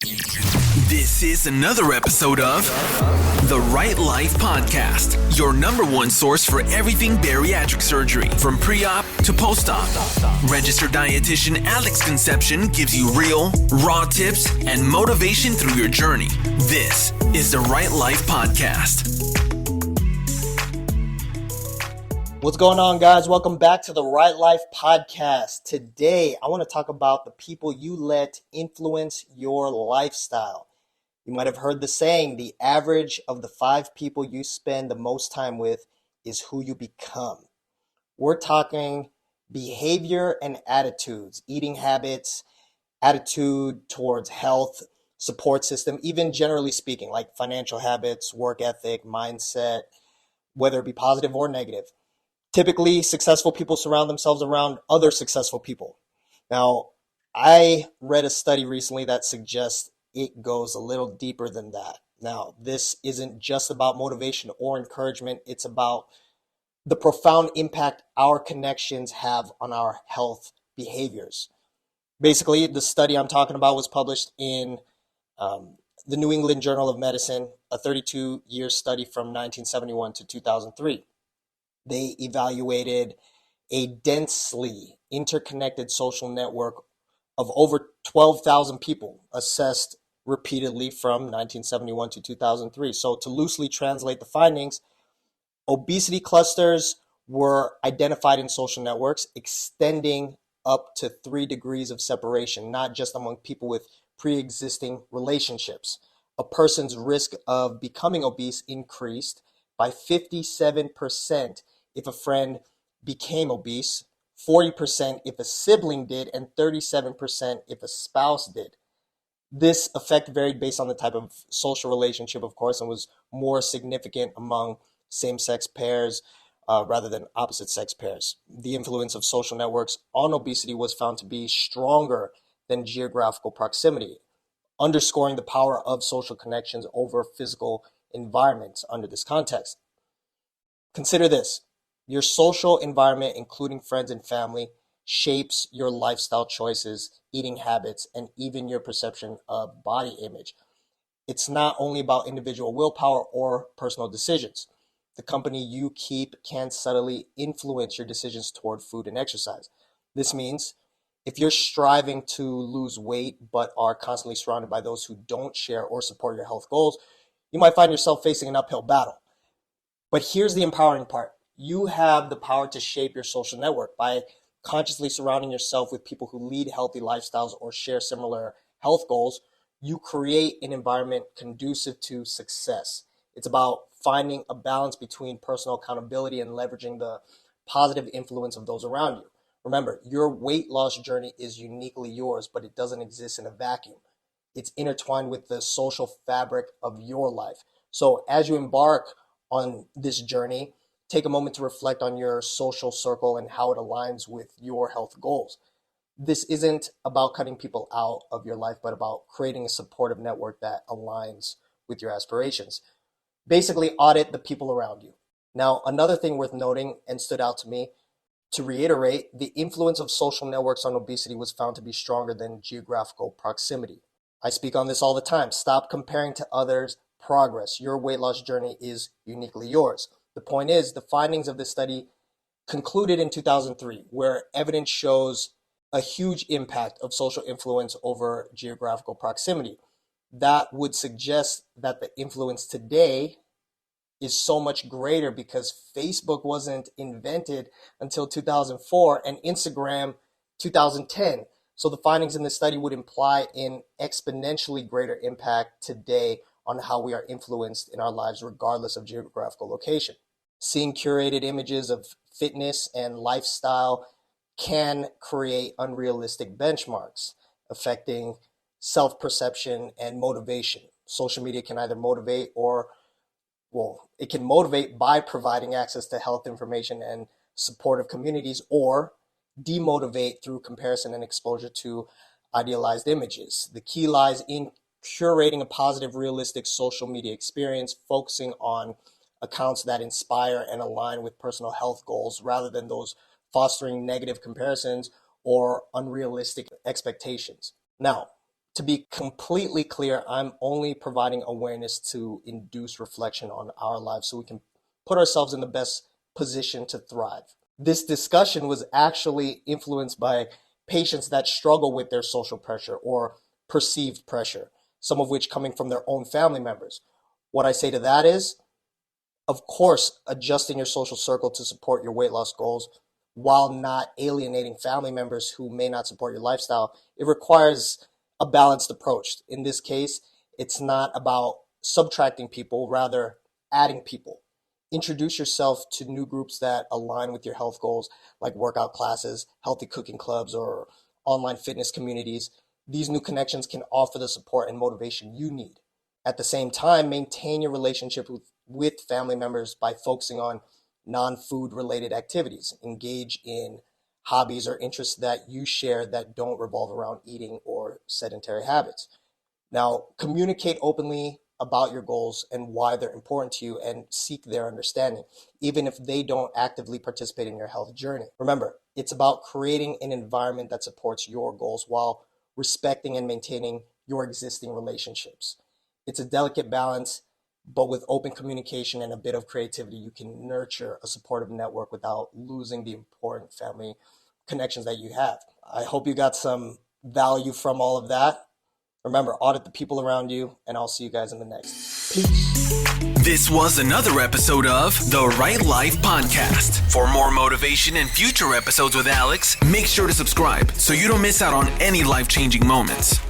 This is another episode of the Right Life Podcast, your number one source for everything bariatric surgery, from pre-op to post-op. Registered dietitian Alex Conception gives you real, raw tips and motivation through your journey. This is the Right Life Podcast. What's going on, guys? Welcome back to the Right Life Podcast. Today, I want to talk about the people you let influence your lifestyle. You might have heard the saying, the average of the 5 people you spend the most time with is who you become. We're talking behavior and attitudes, eating habits, attitude towards health, support system, even generally speaking, like financial habits, work ethic, mindset, whether it be positive or negative. Typically, successful people surround themselves around other successful people. Now, I read a study recently that suggests it goes a little deeper than that. Now, this isn't just about motivation or encouragement. It's about the profound impact our connections have on our health behaviors. Basically, the study I'm talking about was published in the New England Journal of Medicine, a 32-year study from 1971 to 2003. They evaluated a densely interconnected social network of over 12,000 people assessed repeatedly from 1971 to 2003. So to loosely translate the findings, obesity clusters were identified in social networks extending up to 3 degrees of separation, not just among people with pre-existing relationships. A person's risk of becoming obese increased by 57% if a friend became obese, 40% if a sibling did, and 37% if a spouse did. This effect varied based on the type of social relationship, of course, and was more significant among same-sex pairs rather than opposite-sex pairs. The influence of social networks on obesity was found to be stronger than geographical proximity, underscoring the power of social connections over physical environments under this context. Consider this. Your social environment, including friends and family, shapes your lifestyle choices, eating habits, and even your perception of body image. It's not only about individual willpower or personal decisions. The company you keep can subtly influence your decisions toward food and exercise. This means if you're striving to lose weight but are constantly surrounded by those who don't share or support your health goals, you might find yourself facing an uphill battle. But here's the empowering part. You have the power to shape your social network by consciously surrounding yourself with people who lead healthy lifestyles or share similar health goals. You create an environment conducive to success. It's about finding a balance between personal accountability and leveraging the positive influence of those around you. Remember, your weight loss journey is uniquely yours, but it doesn't exist in a vacuum. It's intertwined with the social fabric of your life. So as you embark on this journey, take a moment to reflect on your social circle and how it aligns with your health goals. This isn't about cutting people out of your life, but about creating a supportive network that aligns with your aspirations. Basically, audit the people around you. Now, another thing worth noting and stood out to me, to reiterate, the influence of social networks on obesity was found to be stronger than geographical proximity. I speak on this all the time. Stop comparing to others' progress. Your weight loss journey is uniquely yours. The point is, the findings of this study concluded in 2003, where evidence shows a huge impact of social influence over geographical proximity. That would suggest that the influence today is so much greater because Facebook wasn't invented until 2004 and Instagram 2010. So the findings in this study would imply an exponentially greater impact today on how we are influenced in our lives regardless of geographical location. Seeing curated images of fitness and lifestyle can create unrealistic benchmarks, affecting self-perception and motivation. Social media can either motivate it can motivate by providing access to health information and supportive communities, or demotivate through comparison and exposure to idealized images. The key lies in curating a positive, realistic social media experience, focusing on accounts that inspire and align with personal health goals rather than those fostering negative comparisons or unrealistic expectations. Now, To be completely clear, I'm only providing awareness to induce reflection on our lives so we can put ourselves in the best position to thrive. This discussion was actually influenced by patients that struggle with their social pressure or perceived pressure, some of which coming from their own family members. What I say to that is, of course, adjusting your social circle to support your weight loss goals while not alienating family members who may not support your lifestyle. It requires a balanced approach. In this case, it's not about subtracting people, rather adding people. Introduce yourself to new groups that align with your health goals, like workout classes, healthy cooking clubs, or online fitness communities. These new connections can offer the support and motivation you need. At the same time, maintain your relationship with family members by focusing on non-food related activities. Engage in hobbies or interests that you share that don't revolve around eating or sedentary habits. Now, communicate openly about your goals and why they're important to you and seek their understanding, even if they don't actively participate in your health journey. Remember, it's about creating an environment that supports your goals while respecting and maintaining your existing relationships. It's a delicate balance, but with open communication and a bit of creativity, you can nurture a supportive network without losing the important family connections that you have. I hope you got some value from all of that. Remember, audit the people around you, and I'll see you guys in the next. Peace. This was another episode of The Right Life Podcast. For more motivation and future episodes with Alex, make sure to subscribe so you don't miss out on any life-changing moments.